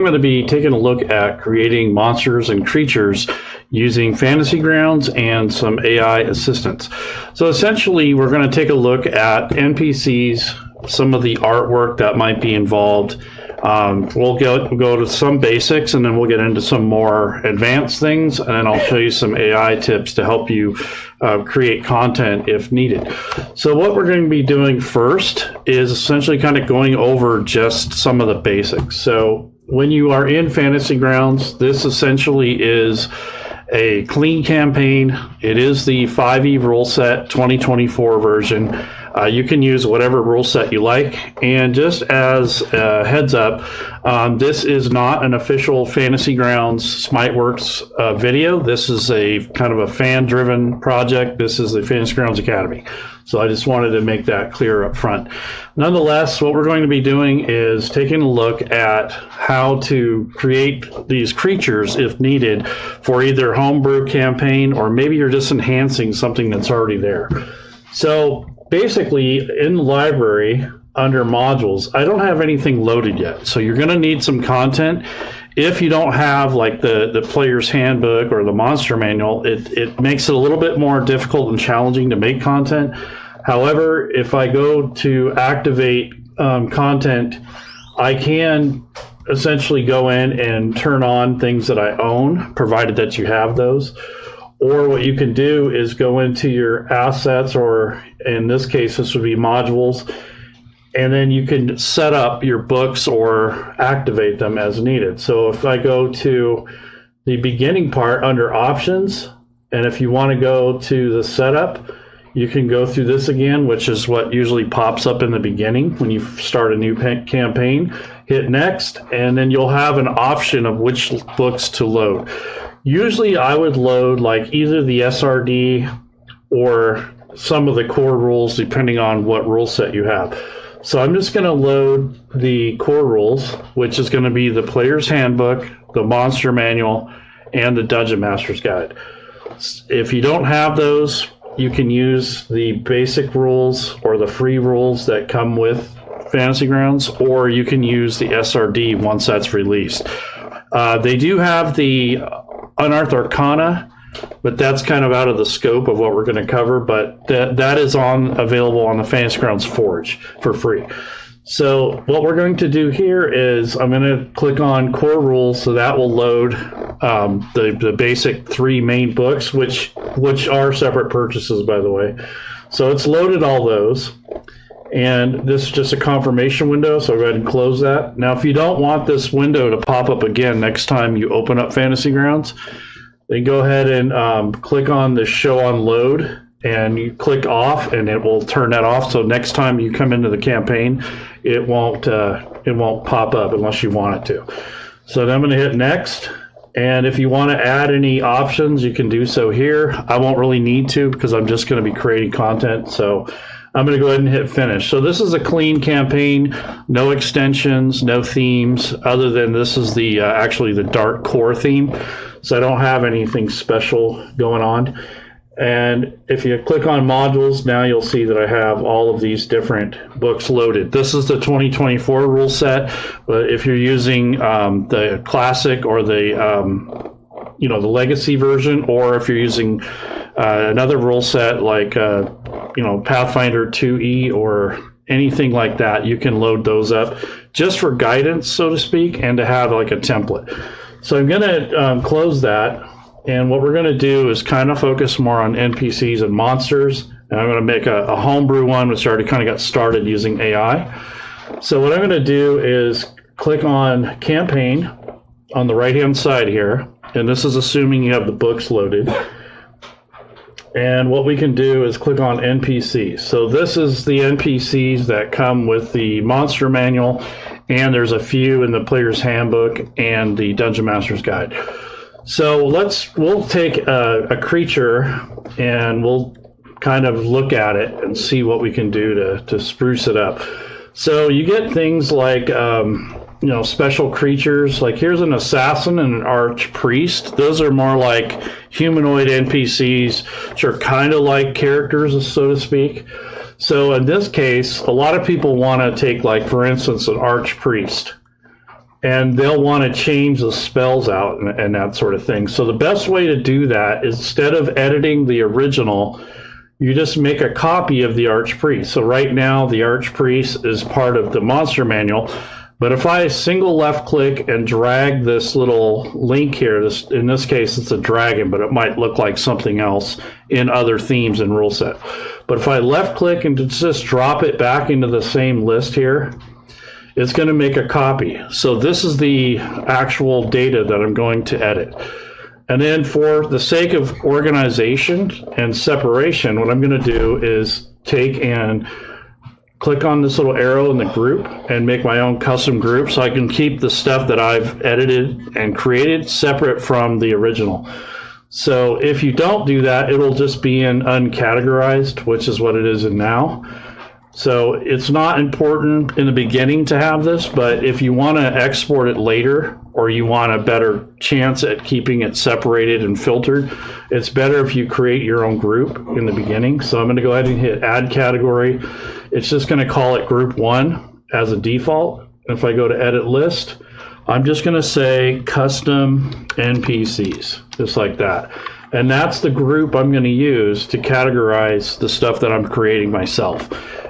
I'm going to be taking a look at creating monsters and creatures using Fantasy Grounds and some AI assistance. So essentially, we're going to take a look at NPCs, some of the artwork that might be involved. We'll go to some basics, and then we'll get into some more advanced things, and then I'll show you some AI tips to help you create content if needed. So what we're going to be doing first is essentially kind of going over just some of the basics. So when you are in Fantasy Grounds, this essentially is a clean campaign. It is the 5e rule set 2024 version. You can use whatever rule set you like. And just as a heads up, this is not an official Fantasy Grounds Smiteworks video. This is a kind of a fan-driven project. This is the Fantasy Grounds Academy. So I just wanted to make that clear up front. Nonetheless, what we're going to be doing is taking a look at how to create these creatures if needed for either homebrew campaign, or maybe you're just enhancing something that's already there. So basically, in the library under modules, I don't have anything loaded yet. So you're going to need some content. If you don't have like the player's handbook or the monster manual, it makes it a little bit more difficult and challenging to make content. However, if I go to activate content, I can essentially go in and turn on things that I own, provided that you have those. Or what you can do is go into your assets, or in this case, this would be modules, and then you can set up your books or activate them as needed. So if I go to the beginning part under options, and if you want to go to the setup, you can go through this again, which is what usually pops up in the beginning when you start a new campaign. Hit next, and then you'll have an option of which books to load. Usually I would load like either the SRD or some of the core rules, depending on what rule set you have. So I'm just going to load the core rules, which is going to be the player's handbook, the monster manual, and the dungeon master's guide. If you don't have those, you can use the basic rules or the free rules that come with Fantasy Grounds, or you can use the SRD once that's released. They do have the Unearthed Arcana, but that's kind of out of the scope of what we're going to cover, but that is available on the Fantasy Grounds Forge for free. So what we're going to do here is I'm going to click on core rules, so that will load the basic 3 main books, which are separate purchases, by the way. So it's loaded all those, and this is just a confirmation window, so go ahead and close that. Now if you don't want this window to pop up again next time you open up Fantasy Grounds, then go ahead and click on the show on load, and you click off, and it will turn that off. So next time you come into the campaign, it won't pop up unless you want it to. So then I'm going to hit next, and if you want to add any options, you can do so here. I won't really need to because I'm just going to be creating content. So I'm going to go ahead and hit finish. So this is a clean campaign, no extensions, no themes, other than this is the actually the dark core theme. So I don't have anything special going on. And if you click on modules, now you'll see that I have all of these different books loaded. This is the 2024 rule set, but if you're using the classic or the the legacy version, or if you're using another rule set like Pathfinder 2e or anything like that, you can load those up just for guidance, so to speak, and to have like a template. So I'm going to close that. And what we're going to do is kind of focus more on NPCs and monsters. And I'm going to make a homebrew one, which already kind of got started using AI. So what I'm going to do is click on campaign on the right-hand side here. And this is assuming you have the books loaded. And what we can do is click on NPCs. So this is the NPCs that come with the monster manual. And there's a few in the player's handbook and the dungeon master's guide. So we'll take a creature and we'll kind of look at it and see what we can do to spruce it up. So you get things like special creatures. Like here's an assassin and an archpriest. Those are more like humanoid NPCs, which are kind of like characters, so to speak. So in this case, a lot of people want to take, like, for instance, an archpriest. and they'll want to change the spells out and that sort of thing. So the best way to do that is, instead of editing the original, you just make a copy of the Archpriest. So right now the Archpriest is part of the monster manual, but if I single left click and drag this little link here, in this case it's a dragon, but it might look like something else in other themes and rule set. But if I left click and just drop it back into the same list here, it's going to make a copy. So this is the actual data that I'm going to edit. And then for the sake of organization and separation, what I'm going to do is take and click on this little arrow in the group and make my own custom group, so I can keep the stuff that I've edited and created separate from the original. So if you don't do that, it'll just be in uncategorized, which is what it is in now. So it's not important in the beginning to have this, but if you want to export it later, or you want a better chance at keeping it separated and filtered, it's better if you create your own group in the beginning. So I'm going to go ahead and hit add category. It's just going to call it group 1 as a default. If I go to edit list, I'm just going to say custom NPCs, just like that. And that's the group I'm going to use to categorize the stuff that I'm creating myself.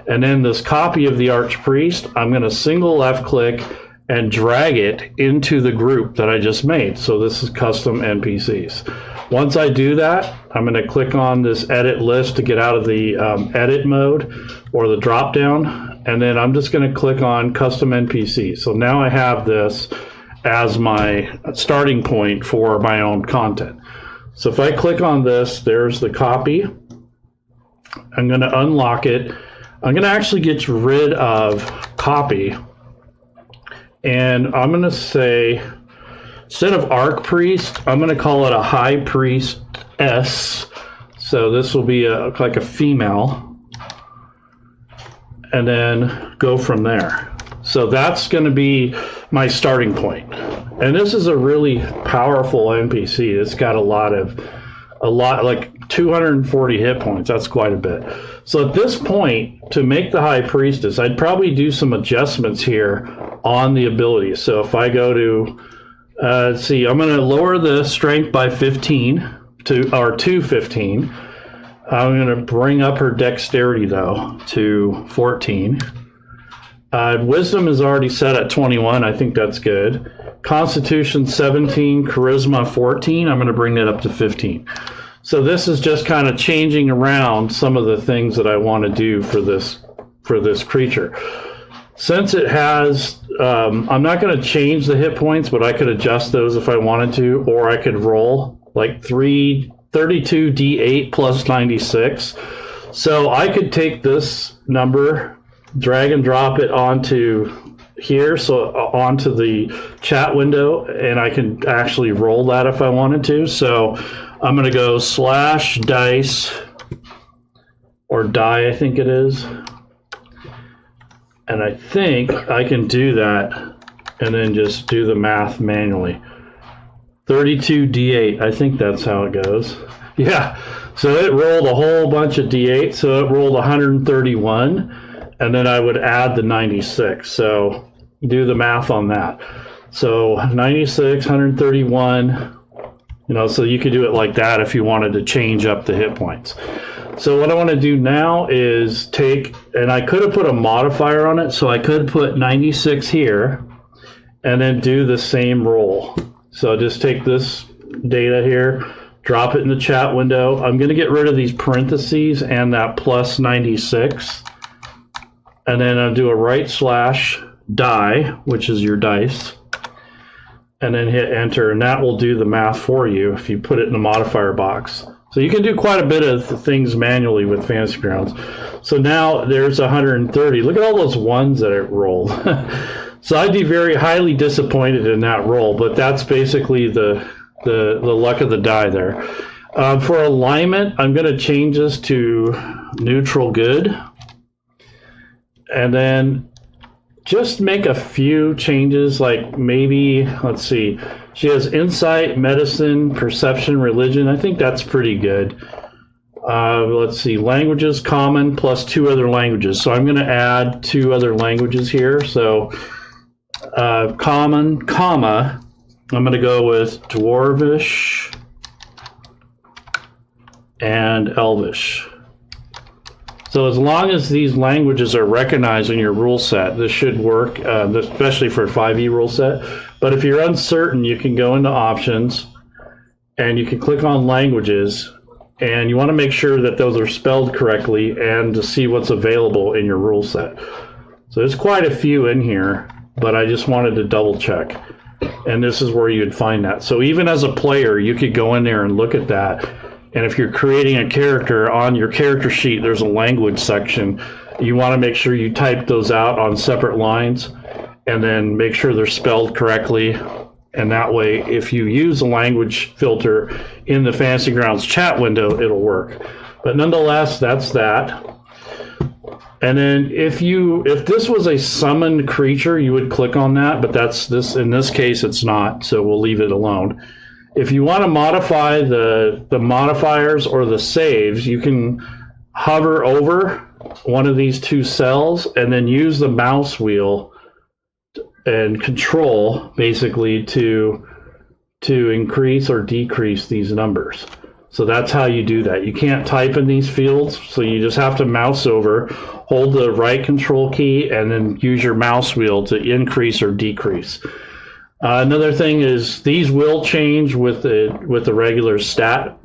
And then this copy of the Archpriest, I'm going to single left click and drag it into the group that I just made. So this is custom NPCs. Once I do that, I'm going to click on this edit list to get out of the edit mode or the drop down. And then I'm just going to click on custom NPCs. So now I have this as my starting point for my own content. So if I click on this, there's the copy. I'm going to unlock it. I'm going to actually get rid of copy. And I'm going to say, instead of Archpriest, I'm going to call it a High Priest S. So this will be like a female. And then go from there. So that's going to be my starting point. And this is a really powerful NPC. It's got a lot, like 240 hit points. That's quite a bit. So at this point, to make the High Priestess, I'd probably do some adjustments here on the ability. So if I go to, let's see, I'm going to lower the strength by 15 to 15. I'm going to bring up her dexterity, though, to 14. Wisdom is already set at 21. I think that's good. Constitution 17, Charisma 14. I'm going to bring that up to 15. So this is just kind of changing around some of the things that I want to do for this creature. Since it has, I'm not going to change the hit points, but I could adjust those if I wanted to, or I could roll like 32 D8 plus 96. So I could take this number, drag and drop it onto here, so onto the chat window, and I can actually roll that if I wanted to. So I'm going to go /dice, or die, I think it is. And I think I can do that and then just do the math manually. 32 D8, I think that's how it goes. Yeah, so it rolled a whole bunch of D8, so it rolled 131, and then I would add the 96. So do the math on that. So 96, 131, so you could do it like that if you wanted to change up the hit points. So what I want to do now is take, and I could have put a modifier on it, so I could put 96 here and then do the same roll. So just take this data here, drop it in the chat window. I'm going to get rid of these parentheses and that plus 96. And then I'll do a /die, which is your dice, and then hit enter, and that will do the math for you if you put it in the modifier box. So you can do quite a bit of things manually with Fantasy Grounds. So now there's 130. Look at all those ones that it rolled. So I'd be very highly disappointed in that roll, but that's basically the luck of the die there. For alignment, I'm going to change this to neutral good. And then just make a few changes, like maybe, let's see, she has insight, medicine, perception, religion. I think that's pretty good. Let's see, languages, common, plus 2 other languages. So I'm going to add 2 other languages here. So common, comma, I'm going to go with Dwarvish and Elvish. So as long as these languages are recognized in your rule set, this should work, especially for a 5e rule set. But if you're uncertain, you can go into options and you can click on languages, and you want to make sure that those are spelled correctly and to see what's available in your rule set. So there's quite a few in here, but I just wanted to double check. And this is where you'd find that. So even as a player, you could go in there and look at that. And if you're creating a character, on your character sheet, there's a language section. You want to make sure you type those out on separate lines and then make sure they're spelled correctly. And that way, if you use a language filter in the Fantasy Grounds chat window, it'll work. But nonetheless, that's that. And then if this was a summoned creature, you would click on that, but in this case, it's not, so we'll leave it alone. If you want to modify the modifiers or the saves, you can hover over one of these two cells and then use the mouse wheel and control basically to increase or decrease these numbers. So that's how you do that. You can't type in these fields, so you just have to mouse over, hold the right control key, and then use your mouse wheel to increase or decrease. Another thing is these will change with the regular stat,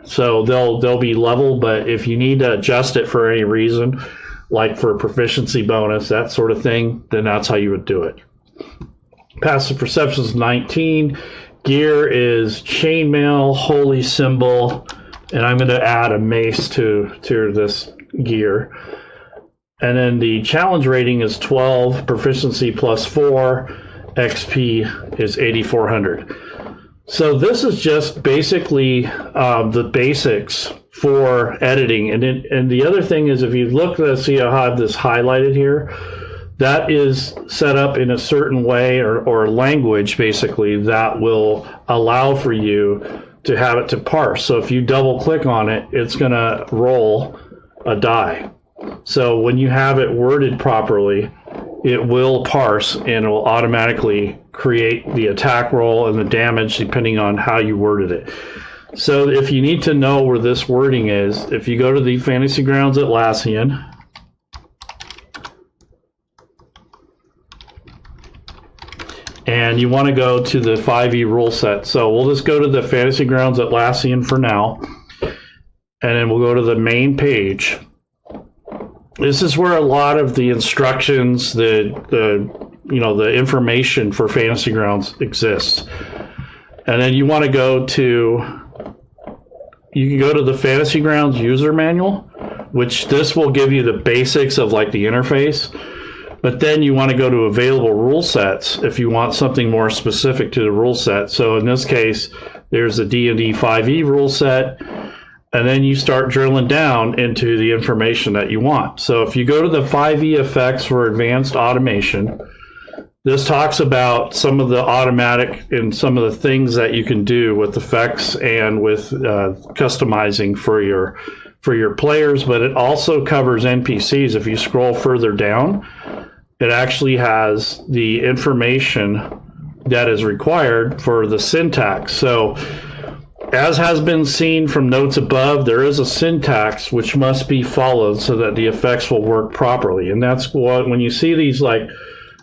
so they'll be level. But if you need to adjust it for any reason, like for proficiency bonus, that sort of thing, then that's how you would do it. Passive perception is 19. Gear is chainmail, holy symbol, and I'm going to add a mace to this gear. And then the challenge rating is 12, proficiency +4. XP is 8,400. So this is just basically the basics for editing. And the other thing is, if you look, let's see, I have this highlighted here. That is set up in a certain way or language, basically, that will allow for you to have it to parse. So if you double click on it, it's going to roll a die. So when you have it worded properly, it will parse and it will automatically create the attack roll and the damage depending on how you worded it. So if you need to know where this wording is, if you go to the Fantasy Grounds Atlassian, and you want to go to the 5e rule set. So we'll just go to the Fantasy Grounds Atlassian for now, and then we'll go to the main page. This is where a lot of the instructions, the information for Fantasy Grounds exists. And then you want to go to, you can go to the Fantasy Grounds user manual, which this will give you the basics of like the interface. But then you want to go to available rule sets if you want something more specific to the rule set. So in this case, there's the D&D 5e rule set. And then you start drilling down into the information that you want. So if you go to the 5e effects for advanced automation, this talks about some of the automatic and some of the things that you can do with effects and with customizing for your players, but it also covers NPCs. If you scroll further down, it actually has the information that is required for the syntax. So as has been seen from notes above, there is a syntax which must be followed so that the effects will work properly. And that's what, when you see these, like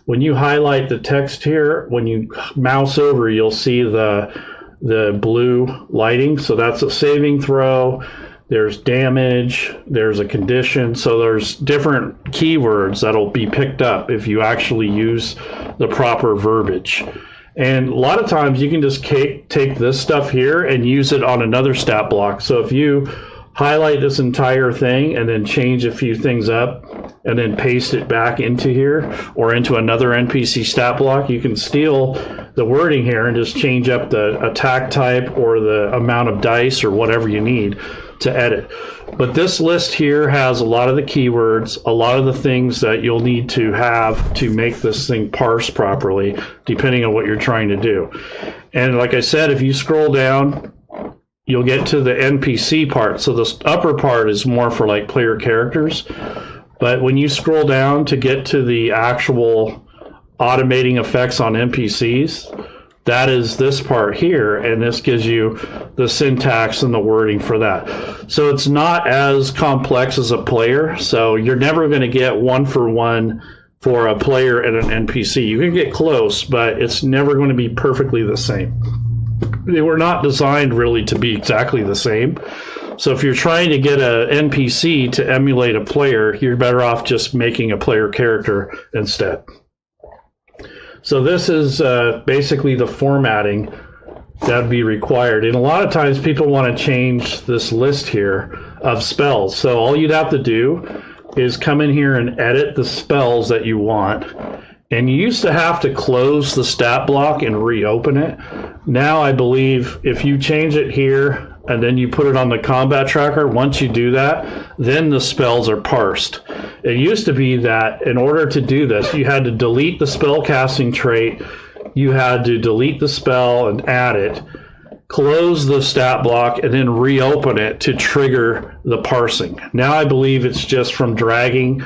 when you highlight the text here, when you mouse over, you'll see the blue lighting. So that's a saving throw. There's damage, there's a condition. So there's different keywords that'll be picked up if you actually use the proper verbiage. And a lot of times you can just take this stuff here and use it on another stat block. So if you highlight this entire thing and then change a few things up and then paste it back into here or into another NPC stat block, you can steal the wording here and just change up the attack type or the amount of dice or whatever you need to edit. But this list here has a lot of the keywords, a lot of the things that you'll need to have to make this thing parse properly, depending on what you're trying to do. And like I said, if you scroll down, you'll get to the NPC part. So this upper part is more for like player characters. But when you scroll down to get to the actual automating effects on NPCs, that is this part here, and this gives you the syntax and the wording for that. So it's not as complex as a player, so you're never going to get one-for-one for a player and an NPC. You can get close, but it's never going to be perfectly the same. They were not designed really to be exactly the same. So if you're trying to get an NPC to emulate a player, you're better off just making a player character instead. So this is basically the formatting that would be required. And a lot of times people want to change this list here of spells. So all you'd have to do is come in here and edit the spells that you want. And you used to have to close the stat block and reopen it. Now I believe if you change it here and then you put it on the combat tracker, once you do that, then the spells are parsed. It used to be that in order to do this, you had to delete the spell casting trait, you had to delete the spell and add it, close the stat block, and then reopen it to trigger the parsing. Now I believe it's just from dragging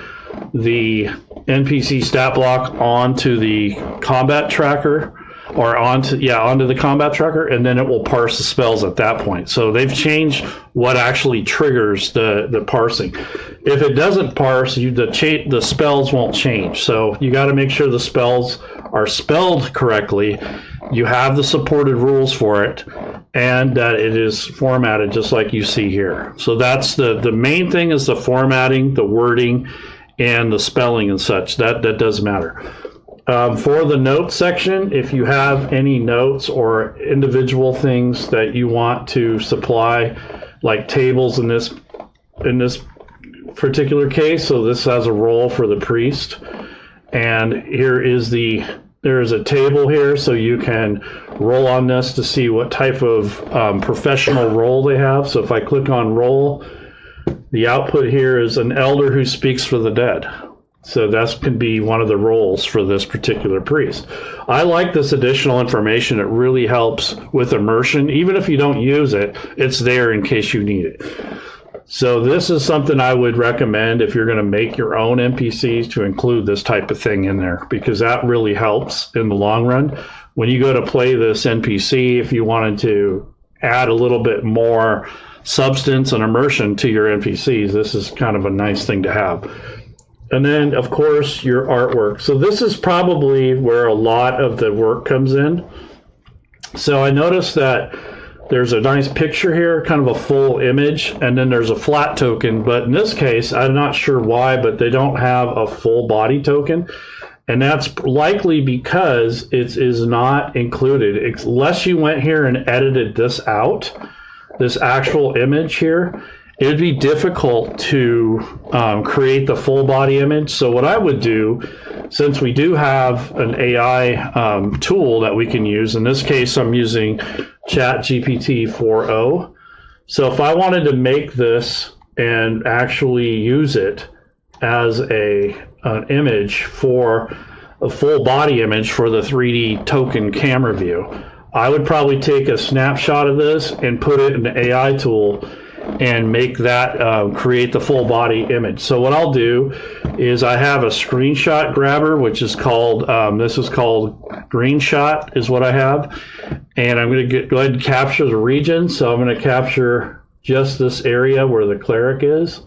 the NPC stat block onto the combat tracker, or onto the combat tracker, and then it will parse the spells at that point. So they've changed what actually triggers the parsing. If it doesn't parse, the spells won't change. So you got to make sure the spells are spelled correctly, you have the supported rules for it, and that it is formatted just like you see here. So that's the main thing, is the formatting, the wording, and the spelling and such. That does matter. For the notes section, if you have any notes or individual things that you want to supply, like tables in this particular case, so this has a role for the priest, and there's a table here, so you can roll on this to see what type of professional role they have. So if I click on role, the output here is an elder who speaks for the dead. So that can be one of the roles for this particular priest. I like this additional information. It really helps with immersion. Even if you don't use it, it's there in case you need it. So this is something I would recommend if you're going to make your own NPCs, to include this type of thing in there, because that really helps in the long run. When you go to play this NPC, if you wanted to add a little bit more substance and immersion to your NPCs, this is kind of a nice thing to have. And then, of course, your artwork. So this is probably where a lot of the work comes in. So I noticed that there's a nice picture here, kind of a full image, and then there's a flat token. But in this case, I'm not sure why, but they don't have a full body token. And that's likely because it is not included. Unless you went here and edited this out, this actual image here, it would be difficult to create the full body image. So what I would do, since we do have an AI tool that we can use, in this case I'm using ChatGPT 4.0. So if I wanted to make this and actually use it as an image for a full body image for the 3D token camera view, I would probably take a snapshot of this and put it in the AI tool and make that create the full body image. So what I'll do is I have a screenshot grabber, which is called, this is called Greenshot is what I have. And I'm going to go ahead and capture the region. So I'm going to capture just this area where the cleric is.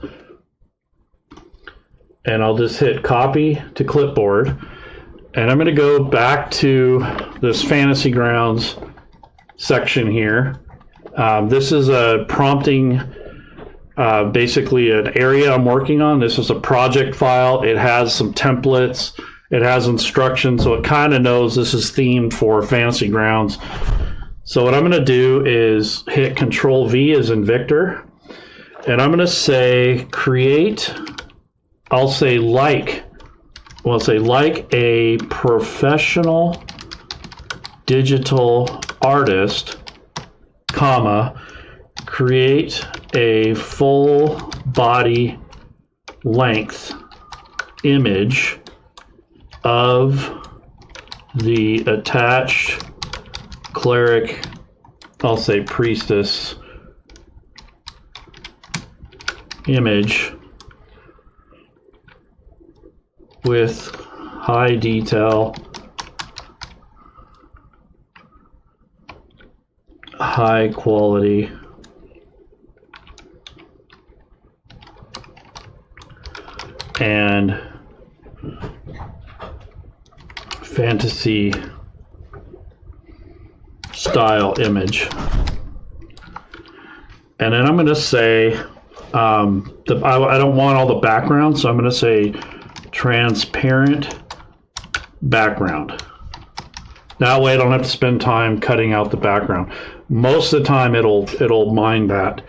And I'll just hit copy to clipboard. And I'm going to go back to this Fantasy Grounds section here. This is a prompting, basically an area I'm working on. This is a project file. It has some templates. It has instructions, so it kind of knows this is themed for Fantasy Grounds. So what I'm going to do is hit Control V as in Victor, and I'm going to say create, I'll say like a professional digital artist, comma, create a full body length image of the attached cleric, I'll say priestess image with high detail high quality and fantasy style image. And then I'm going to say, I don't want all the background, so I'm going to say transparent background. That way I don't have to spend time cutting out the background. Most of the time it'll mind that.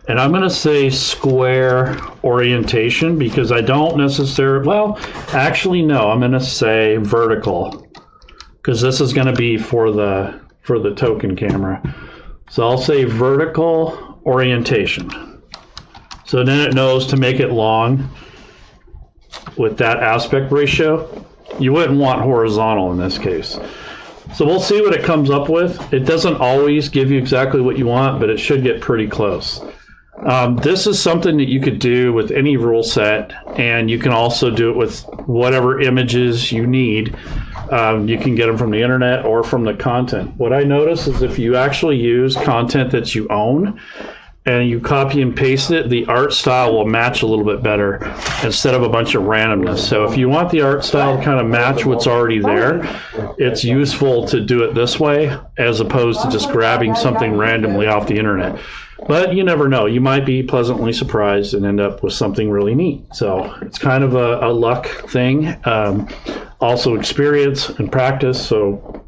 And I'm going to say square orientation because I don't necessarily, well, actually no, I'm going to say vertical because this is going to be for the token camera. So I'll say vertical orientation. So then it knows to make it long with that aspect ratio. You wouldn't want horizontal in this case. So we'll see what it comes up with. It doesn't always give you exactly what you want, but it should get pretty close. This is something that you could do with any rule set, and you can also do it with whatever images you need. You can get them from the internet or from the content. What I notice is if you actually use content that you own and you copy and paste it, the art style will match a little bit better instead of a bunch of randomness. So if you want the art style to kind of match what's already there, it's useful to do it this way as opposed to just grabbing something randomly off the internet. But you never know. You might be pleasantly surprised and end up with something really neat. So it's kind of a luck thing. Also experience and practice. So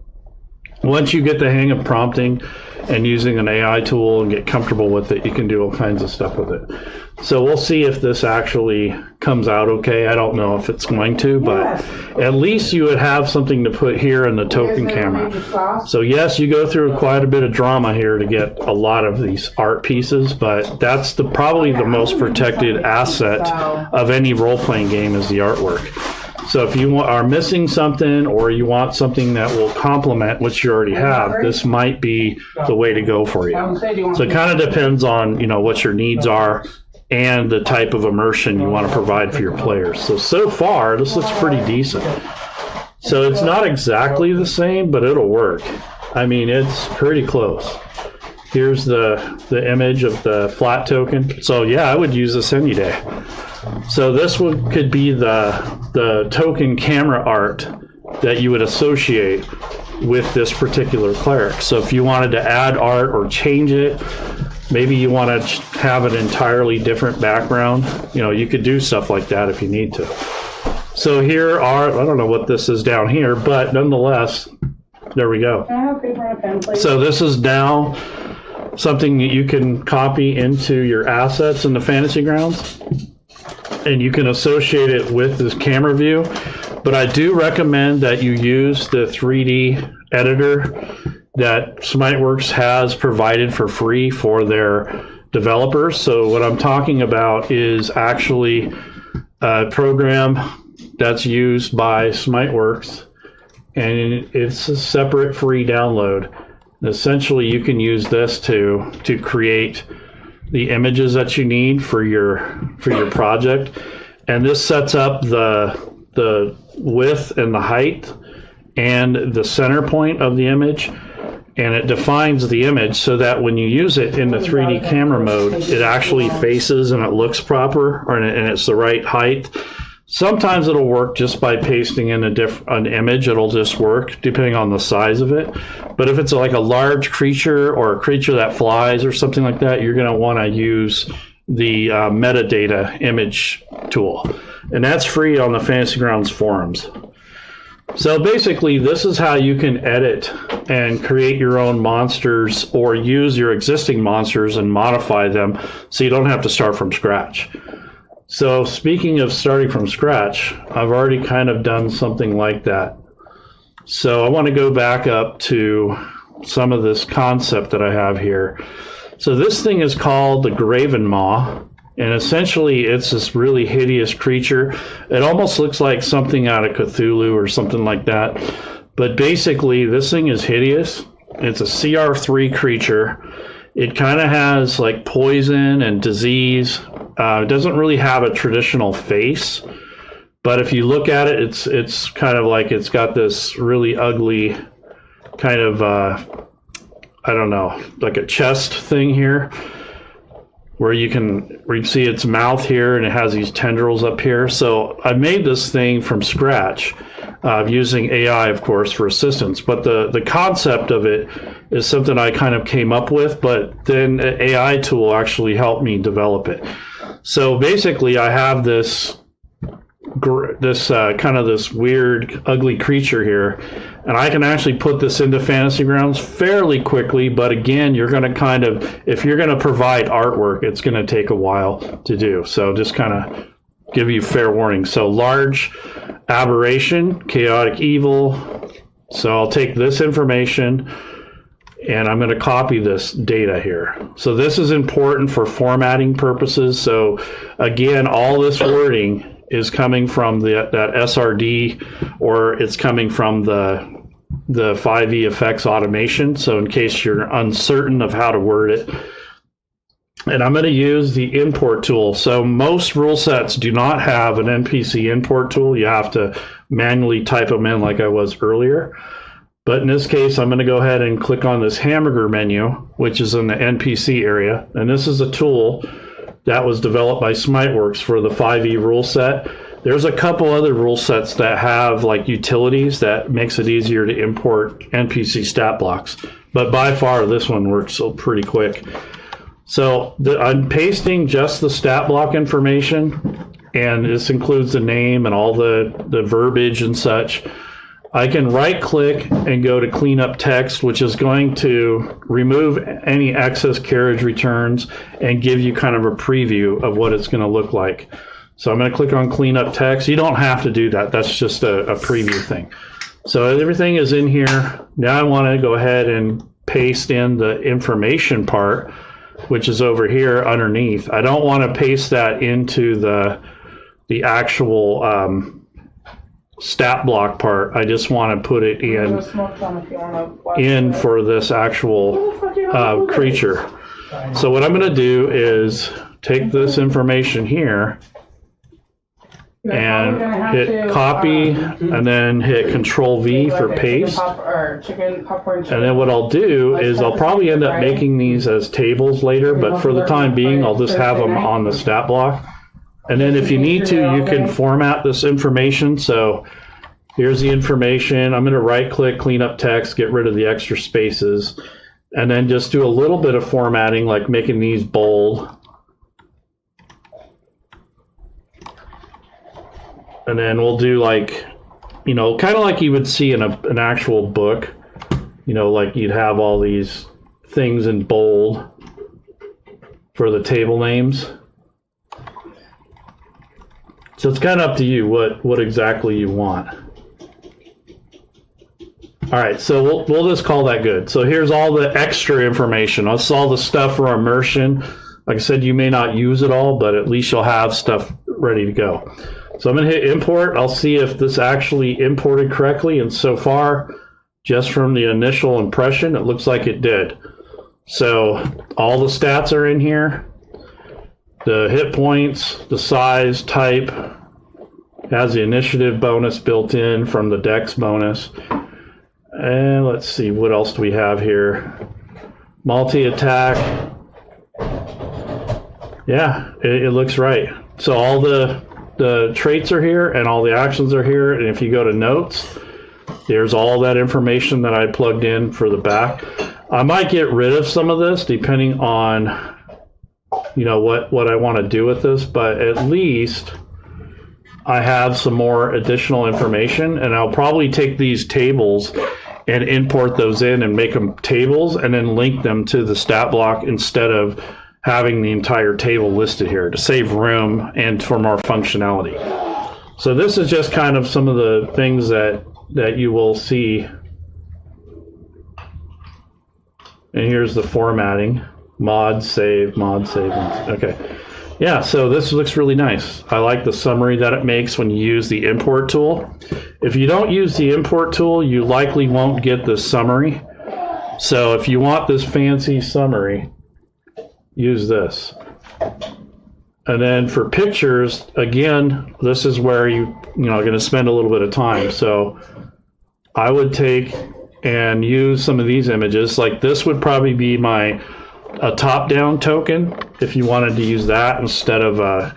once you get the hang of prompting and using an AI tool and get comfortable with it, you can do all kinds of stuff with it. So we'll see if this actually comes out okay. I don't know if it's going to, but at least you would have something to put here in the token camera. So yes, you go through quite a bit of drama here to get a lot of these art pieces, but that's probably the most protected asset of any role-playing game is the artwork. So if you are missing something or you want something that will complement what you already have, this might be the way to go for you. So it kind of depends on, what your needs are and the type of immersion you want to provide for your players. So far, this looks pretty decent. So it's not exactly the same, but it'll work. I mean, it's pretty close. Here's the image of the flat token. So yeah, I would use this any day. So this could be the token camera art that you would associate with this particular cleric. So if you wanted to add art or change it, maybe you want to have an entirely different background, you could do stuff like that if you need to. So here are, I don't know what this is down here, but nonetheless, there we go. Can I have paper and a pen, please? So this is now something that you can copy into your assets in the Fantasy Grounds. And you can associate it with this camera view. But I do recommend that you use the 3D editor that SmiteWorks has provided for free for their developers. So what I'm talking about is actually a program that's used by SmiteWorks, and it's a separate free download. And essentially, you can use this to create the images that you need for your project, and this sets up the width and the height and the center point of the image, and it defines the image so that when you use it in the 3D camera mode, it actually faces and it looks proper, and it's the right height. Sometimes it'll work just by pasting in an image. It'll just work depending on the size of it. But if it's like a large creature or a creature that flies or something like that, you're going to want to use the Metadata image tool. And that's free on the Fantasy Grounds forums. So basically, this is how you can edit and create your own monsters or use your existing monsters and modify them so you don't have to start from scratch. So speaking of starting from scratch, I've already kind of done something like that. So I want to go back up to some of this concept that I have here. So this thing is called the Graven Maw, and essentially it's this really hideous creature. It almost looks like something out of Cthulhu or something like that. But basically this thing is hideous. It's a CR3 creature. It kind of has like poison and disease. It doesn't really have a traditional face, but if you look at it, it's kind of like it's got this really ugly kind of I don't know, like a chest thing here, where you can see its mouth here and it has these tendrils up here. So I made this thing from scratch, using AI, of course, for assistance. But the concept of it is something I kind of came up with, but then an AI tool actually helped me develop it. So basically, I have this kind of this weird, ugly creature here, and I can actually put this into Fantasy Grounds fairly quickly. But again, you're going to if you're going to provide artwork, it's going to take a while to do. So just kind of give you fair warning. So large aberration, chaotic evil. So I'll take this information and I'm going to copy this data here. So this is important for formatting purposes. So again, all this wording is coming from that SRD, or it's coming from the 5e effects automation. So in case you're uncertain of how to word it, and I'm going to use the import tool. So most rule sets do not have an NPC import tool. You have to manually type them in like I was earlier. But in this case, I'm going to go ahead and click on this hamburger menu, which is in the NPC area. And this is a tool that was developed by SmiteWorks for the 5e rule set. There's a couple other rule sets that have like utilities that makes it easier to import NPC stat blocks. But by far, this one works so pretty quick. So I'm pasting just the stat block information, and this includes the name and all the verbiage and such. I can right click and go to clean up text, which is going to remove any excess carriage returns and give you kind of a preview of what it's going to look like. So I'm going to click on clean up text. You don't have to do that. That's just a preview thing. So everything is in here. Now I want to go ahead and paste in the information part, which is over here underneath. I don't want to paste that into the actual stat block part. I just want to put it in for this actual creature. So what I'm going to do is take this information here and hit copy, and then hit Control V for paste. And then what I'll do is I'll probably end up making these as tables later, but for the time being, I'll just have them on the stat block. And then if you need to, you can format this information. So here's the information. I'm going to right click, clean up text, get rid of the extra spaces, and then just do a little bit of formatting, like making these bold. And then we'll do like, you know, kind of like you would see in an actual book, you know, like you'd have all these things in bold for the table names. So it's kind of up to you what exactly you want. All right, so we'll just call that good. So here's all the extra information. That's all the stuff for immersion. Like I said, you may not use it all, but at least you'll have stuff ready to go. So I'm going to hit import. I'll see if this actually imported correctly. And so far, just from the initial impression, it looks like it did. So all the stats are in here. The hit points, the size, type, has the initiative bonus built in from the dex bonus. And let's see, what else do we have here? Multi-attack. Yeah, it looks right. So all the traits are here and all the actions are here. And if you go to notes, there's all that information that I plugged in for the back. I might get rid of some of this depending on, you know, what I want to do with this, but at least I have some more additional information, and I'll probably take these tables and import those in and make them tables and then link them to the stat block instead of having the entire table listed here to save room and for more functionality. So this is just kind of some of the things that you will see. And here's the formatting. Mod, save, okay. Yeah, so this looks really nice. I like the summary that it makes when you use the import tool. If you don't use the import tool, you likely won't get the summary. So if you want this fancy summary, use this. And then for pictures, again, this is where you're going to spend a little bit of time. So I would take and use some of these images. Like this would probably be a top-down token if you wanted to use that instead of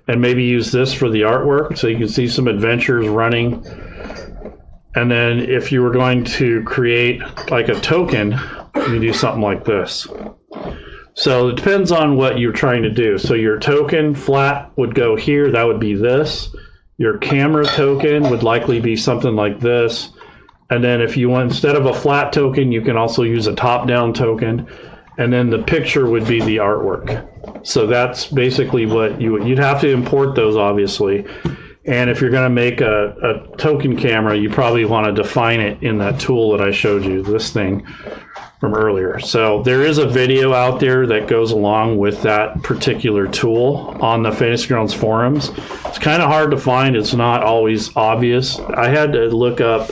and maybe use this for the artwork, so you can see some adventures running. And then if you were going to create like a token, you do something like this. So it depends on what you're trying to do. So your token flat would go here, that would be this. Your camera token would likely be something like this. And then if you want, instead of a flat token, you can also use a top-down token. And then the picture would be the artwork. So that's basically what you'd have to import those, obviously. And if you're going to make a token camera, you probably want to define it in that tool that I showed you, this thing from earlier. So there is a video out there that goes along with that particular tool on the Fantasy Grounds forums. It's kind of hard to find. It's not always obvious. I had to look up,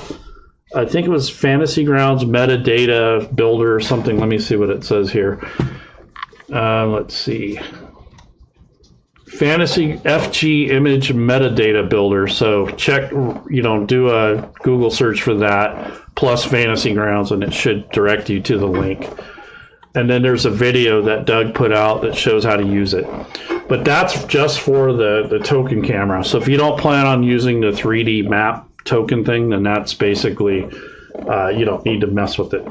I think it was Fantasy Grounds Metadata Builder or something. Let me see what it says here. Let's see. Fantasy FG Image Metadata Builder. So check, do a Google search for that, plus Fantasy Grounds, and it should direct you to the link. And then there's a video that Doug put out that shows how to use it. But that's just for the token camera. So if you don't plan on using the 3D map token thing, then that's basically, you don't need to mess with it.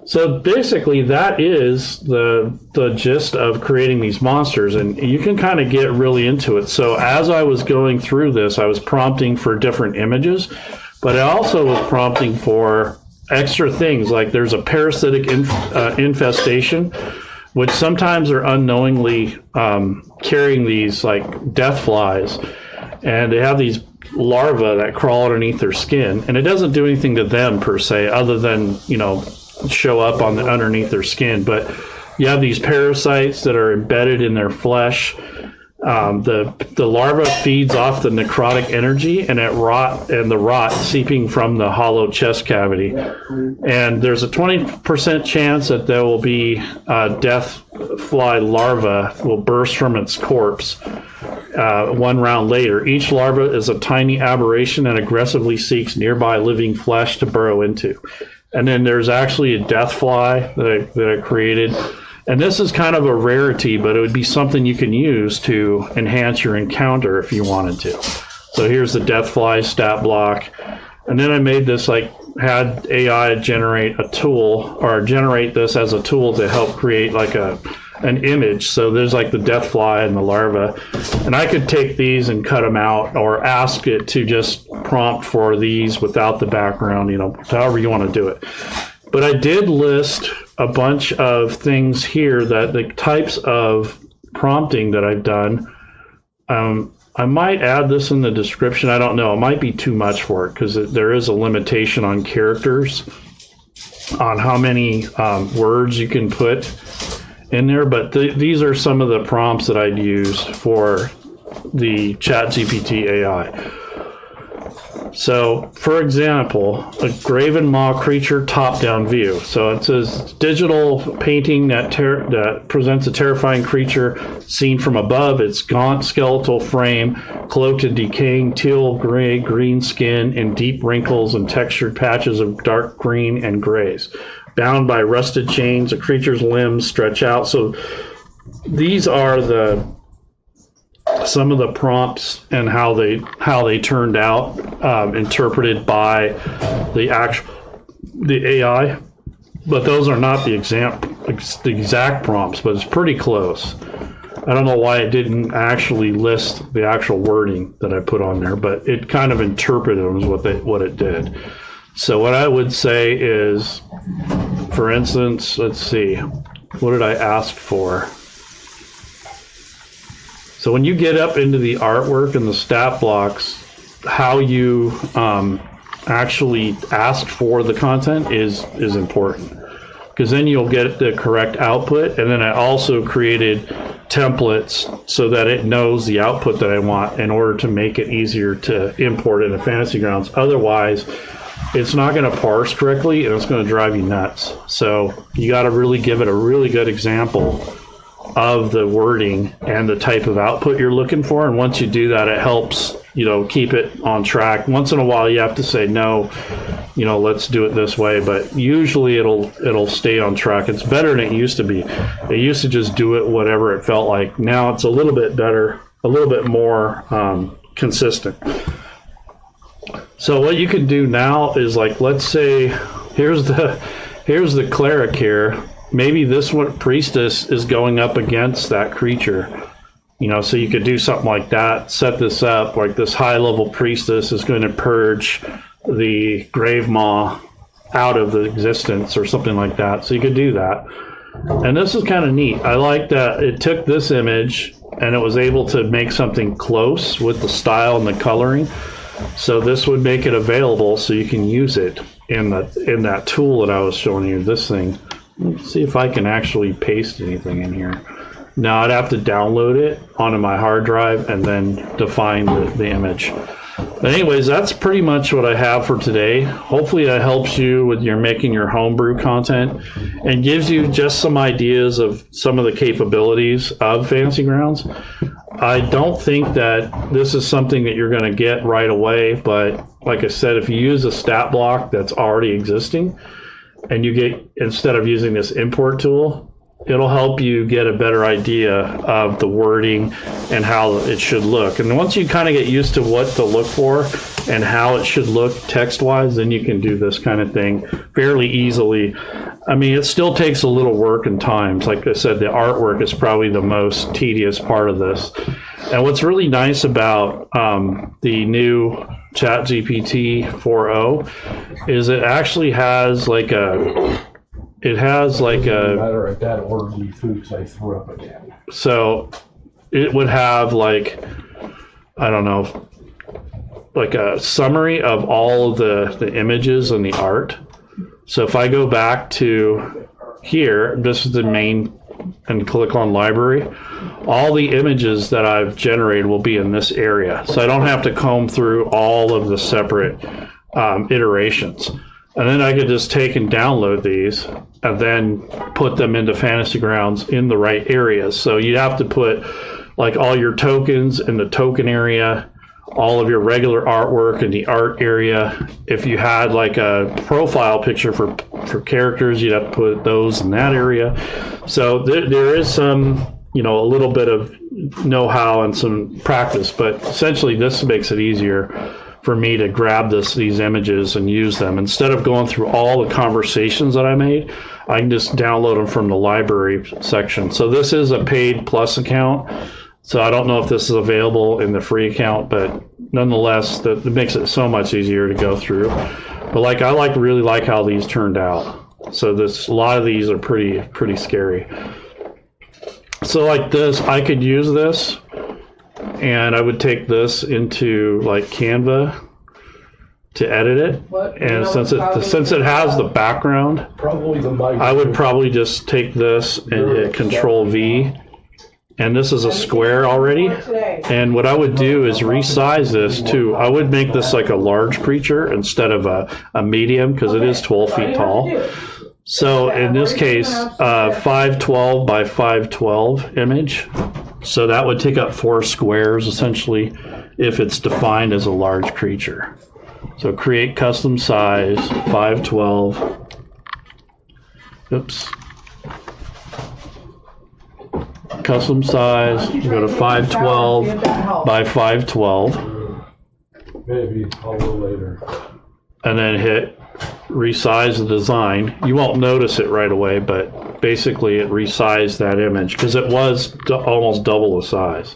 So basically that is the gist of creating these monsters, and you can kind of get really into it. So as I was going through this, I was prompting for different images, but I also was prompting for extra things, like there's a parasitic infestation, which sometimes are unknowingly carrying these like death flies, and they have these larvae that crawl underneath their skin, and it doesn't do anything to them per se, other than, show up on underneath their skin. But you have these parasites that are embedded in their flesh. The larva feeds off the necrotic energy, and the rot seeping from the hollow chest cavity. And there's a 20% chance that there will be a death fly larva will burst from its corpse one round later. Each larva is a tiny aberration and aggressively seeks nearby living flesh to burrow into. And then there's actually a death fly that I created. And this is kind of a rarity, but it would be something you can use to enhance your encounter if you wanted to. So here's the death fly stat block. And then I made this, had AI generate a tool, or generate this as a tool to help create an image. So there's the death fly and the larva. And I could take these and cut them out, or ask it to just prompt for these without the background, however you want to do it. But I did list a bunch of things here, that the types of prompting that I've done. I might add this in the description. I don't know. It might be too much for it, because there is a limitation on characters, on how many words you can put in there. But these are some of the prompts that I'd used for the ChatGPT AI. So, for example, a graven maw creature top-down view. So it says digital painting that presents a terrifying creature seen from above. Its gaunt skeletal frame, cloaked in decaying teal gray green skin and deep wrinkles and textured patches of dark green and grays. Bound by rusted chains, a creature's limbs stretch out. So these are some of the prompts and how they turned out, interpreted by the AI. But those are not the exact prompts, but it's pretty close. I don't know why it didn't actually list the actual wording that I put on there, but it kind of interpreted what it did. So what I would say is, for instance, let's see, what did I ask for? So when you get up into the artwork and the stat blocks, how you actually ask for the content is important, because then you'll get the correct output. And then I also created templates so that it knows the output that I want, in order to make it easier to import into Fantasy Grounds. Otherwise, it's not going to parse correctly, and it's going to drive you nuts. So you got to really give it a really good example of the wording and the type of output you're looking for. And once you do that, it helps keep it on track. Once in a while you have to say no, let's do it this way, but usually it'll stay on track. It's better than it used to be. It used to just do it whatever it felt like. Now it's a little bit better, a little bit more consistent. So what you can do now is, like, let's say here's the cleric here. Maybe this one priestess is going up against that creature. So you could do something like that, set this up, like this high-level priestess is going to purge the grave maw out of the existence or something like that. So you could do that. And this is kind of neat. I like that it took this image and it was able to make something close with the style and the coloring. So this would make it available so you can use it in that tool that I was showing you, this thing. Let's see if I can actually paste anything in here. Now I'd have to download it onto my hard drive and then define the image. But anyways, that's pretty much what I have for today. Hopefully that helps you with making your homebrew content and gives you just some ideas of some of the capabilities of Fantasy Grounds. I don't think that this is something that you're going to get right away, but like I said, if you use a stat block that's already existing and you get, instead of using this import tool, it'll help you get a better idea of the wording and how it should look. And once you kind of get used to what to look for and how it should look text-wise, then you can do this kind of thing fairly easily. I mean, it still takes a little work and time. Like I said, the artwork is probably the most tedious part of this. And what's really nice about the new ChatGPT 4.0 is it actually has like a... It has like a... matter of that orderly foods I threw up again. So it would have like, I don't know, like a summary of all of the images and the art. So if I go back to here, this is the main, and click on library, all the images that I've generated will be in this area. So I don't have to comb through all of the separate iterations. And then I could just take and download these and then put them into Fantasy Grounds in the right areas. So you have to put like all your tokens in the token area, all of your regular artwork in the art area. If you had like a profile picture for characters, you'd have to put those in that area. So there is some, a little bit of know-how and some practice, but essentially this makes it easier for me to grab these images and use them. Instead of going through all the conversations that I made, I can just download them from the library section. So this is a paid plus account. So I don't know if this is available in the free account, but nonetheless, that makes it so much easier to go through. But I really like how these turned out. So a lot of these are pretty scary. So like this, I could use this. And I would take this into like Canva to edit it. And since it has the background, I would probably just take this and hit Control V. And this is a square already. And what I would do is resize this to, I would make this like a large creature instead of a medium, because it is 12 feet tall. So in this case, 512 by 512 image. So that would take up 4 squares essentially if it's defined as a large creature. So create custom size 512. Oops. Custom size, go to 512 by 512. Maybe a little later. And then hit resize the design. You won't notice it right away, but basically it resized that image because it was almost double the size.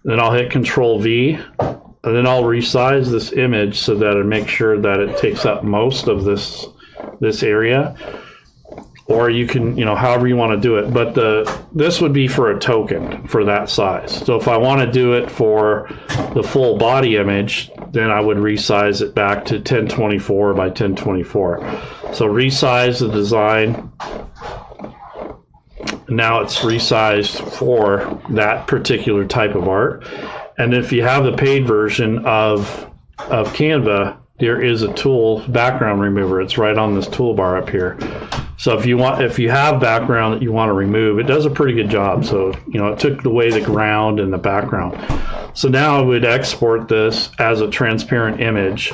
Then I'll hit Control V, and then I'll resize this image so that it makes sure that it takes up most of this area. Or you can, however you want to do it. But this would be for a token for that size. So if I want to do it for the full body image, then I would resize it back to 1024 by 1024. So resize the design. Now it's resized for that particular type of art. And if you have the paid version of Canva, there is a tool, background remover. It's right on this toolbar up here. So if you have background that you want to remove, it does a pretty good job. So, it took away the ground and the background. So now I would export this as a transparent image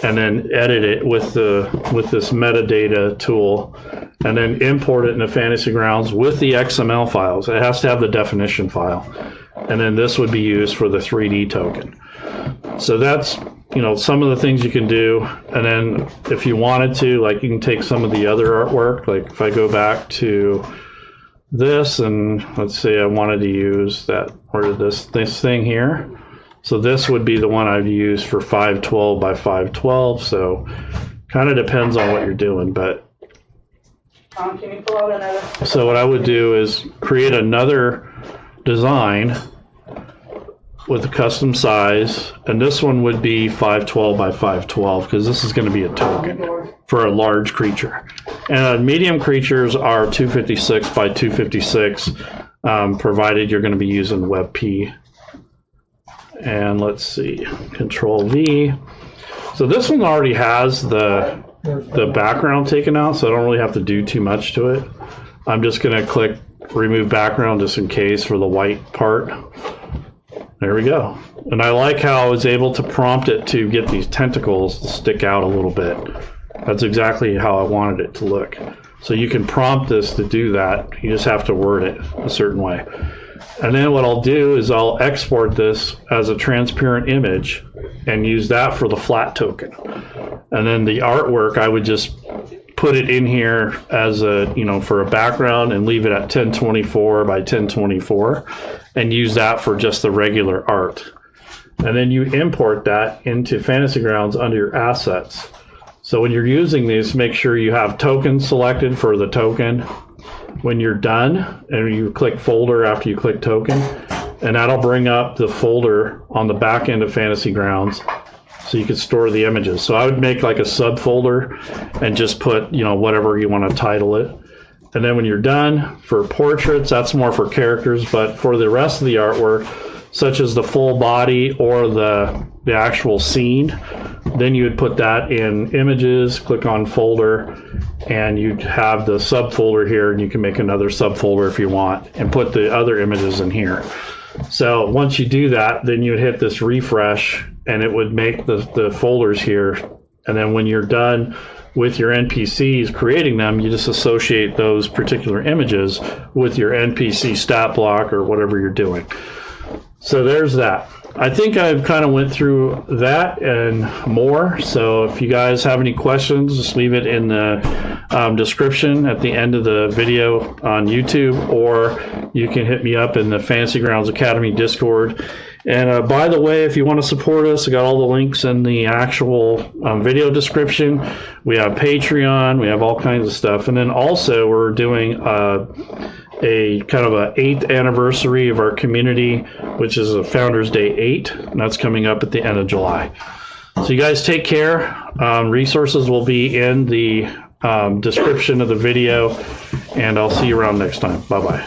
and then edit it with this metadata tool, and then import it into Fantasy Grounds with the XML files. It has to have the definition file. And then this would be used for the 3D token. So that's, some of the things you can do. And then if you wanted to, like, you can take some of the other artwork. Like if I go back to this, and let's say I wanted to use this thing here. So this would be the one I'd use for 512 by 512. So kind of depends on what you're doing. But Can you pull out another? so what I would do is create another design with a custom size, and this one would be 512 by 512 because this is going to be a token for a large creature. And medium creatures are 256 by 256, provided you're going to be using WebP. And let's see, Control V. So this one already has the background taken out, so I don't really have to do too much to it. I'm just going to click remove background just in case for the white part. There we go. And I like how I was able to prompt it to get these tentacles to stick out a little bit. That's exactly how I wanted it to look. So you can prompt this to do that. You just have to word it a certain way. And then what I'll do is I'll export this as a transparent image and use that for the flat token. And then the artwork, I would just put it in here as for a background and leave it at 1024 by 1024 and use that for just the regular art. And then you import that into Fantasy Grounds under your assets. So when you're using these, make sure you have tokens selected for the token. When you're done, and you click folder after you click token, and that'll bring up the folder on the back end of Fantasy Grounds so you can store the images. So I would make like a subfolder and just put, whatever you want to title it. And then when you're done, for portraits, that's more for characters, but for the rest of the artwork, such as the full body or the actual scene, then you would put that in images, click on folder, and you'd have the subfolder here, and you can make another subfolder if you want and put the other images in here. So once you do that, then you would hit this refresh and it would make the folders here. And then when you're done with your NPCs creating them, you just associate those particular images with your NPC stat block or whatever you're doing. So there's that. I think I've kind of went through that and more. So if you guys have any questions, just leave it in the description at the end of the video on YouTube, or you can hit me up in the Fantasy Grounds Academy Discord. And by the way, if you want to support us, I got all the links in the actual video description. We have Patreon, we have all kinds of stuff. And then also we're doing a kind of a 8th anniversary of our community, which is a Founders Day 8, and that's coming up at the end of July. So you guys take care. Resources will be in the description of the video, and I'll see you around next time. Bye-bye.